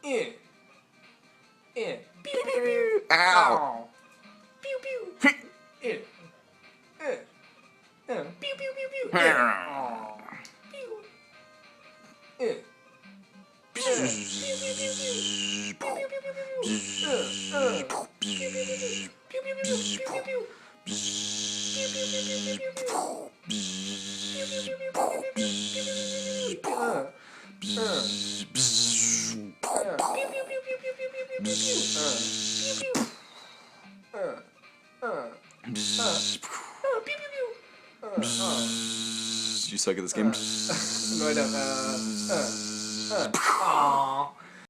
Pew pew pew. Ow. Pew pew. Pew pew pew pew. Pew. You suck at this game. No, I don't.